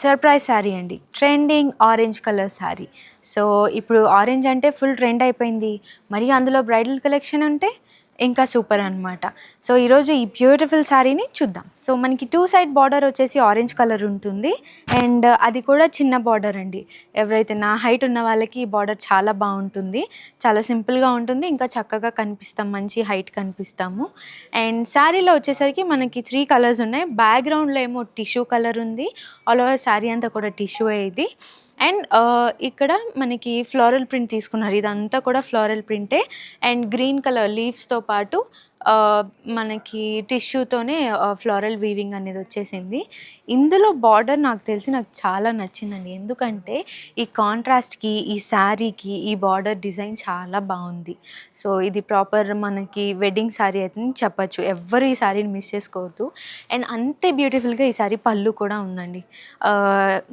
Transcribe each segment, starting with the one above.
Surprise sari అండి. Trending orange colour sari. So, ఇప్పుడు orange అంటే ఫుల్ ట్రెండ్ అయిపోయింది. మరి అందులో బ్రైడల్ కలెక్షన్ అంటే ఇంకా సూపర్ అనమాట. సో, ఈరోజు ఈ బ్యూటిఫుల్ శారీని చూద్దాం. సో, మనకి 2 సైడ్ బార్డర్ వచ్చేసి ఆరెంజ్ కలర్ ఉంటుంది. అండ్ అది కూడా చిన్న బార్డర్ అండి. ఎవరైతే నా హైట్ ఉన్న వాళ్ళకి ఈ బార్డర్ చాలా బావుంటుంది. చాలా సింపుల్‌గా ఉంటుంది. ఇంకా చక్కగా కనిపిస్తాం. మంచి హైట్ కనిపిస్తాము. అండ్ శారీలో వచ్చేసరికి మనకి 3 కలర్స్ ఉన్నాయి. బ్యాక్‌గ్రౌండ్‌లో ఏమో టిష్యూ కలర్ ఉంది. ఆల్ ఓవర్ శారీ అంతా కూడా టిష్యూయే ఇది. అండ్ ఇక్కడ మనకి ఫ్లోరల్ ప్రింట్ తీసుకున్నారు. ఇదంతా కూడా ఫ్లోరల్ ప్రింటే. అండ్ గ్రీన్ కలర్ లీవ్స్‌తో పాటు ఆహ్, మనకి టిష్యూతోనే ఫ్లోరల్ వీవింగ్ అనేది వచ్చేసింది. ఇందులో బార్డర్ నాకు చాలా నచ్చిందండి. ఎందుకంటే ఈ కాంట్రాస్ట్‌కి, ఈ శారీకి ఈ బార్డర్ డిజైన్ చాలా బావుంది. సో, ఇది ప్రాపర్ మనకి వెడ్డింగ్ శారీ అని చెప్పొచ్చు. ఎవ్వరు ఈ శారీని మిస్ చేసుకోవద్దు. అండ్ అంతే బ్యూటిఫుల్‌గా ఈ శారీ పళ్ళు కూడా ఉందండి.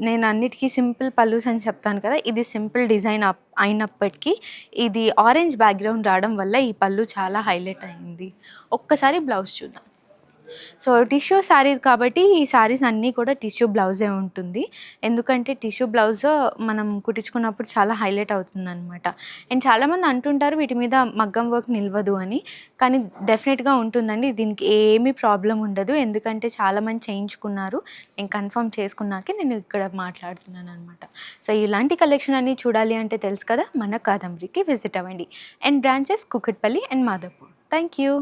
నేను అన్నిటికీ సింపుల్ పల్లూస్ అని చెప్తాను కదా! ఇది సింపుల్ డిజైన్ అయినప్పటికీ ఇది ఆరెంజ్ బ్యాక్‌గ్రౌండ్ రావడం వల్ల ఈ పళ్ళు చాలా హైలైట్ అయింది. ఒక్కసారి బ్లౌజ్ చూద్దాం. సో, టిష్యూ శారీస్ కాబట్టి ఈ శారీస్ అన్నీ కూడా టిష్యూ బ్లౌజే ఉంటుంది. ఎందుకంటే టిష్యూ బ్లౌజ్ మనం కుట్టించుకున్నప్పుడు చాలా హైలైట్ అవుతుందనమాట. అండ్ చాలామంది అంటుంటారు వీటి మీద మగ్గం వర్క్ నిలవదు అని. కానీ డెఫినెట్‌గా ఉంటుందండి. దీనికి ఏమీ ప్రాబ్లమ్ ఉండదు. ఎందుకంటే చాలామంది చేయించుకున్నారు. నేను కన్ఫర్మ్ చేసుకున్నాకే నేను ఇక్కడ మాట్లాడుతున్నాననమాట. సో, ఇలాంటి కలెక్షన్ అన్నీ చూడాలి అంటే తెలుసు కదా! మన కాదంబరికి విజిట్ అవ్వండి. And branches Kukatpally and Madhapur. Thank you.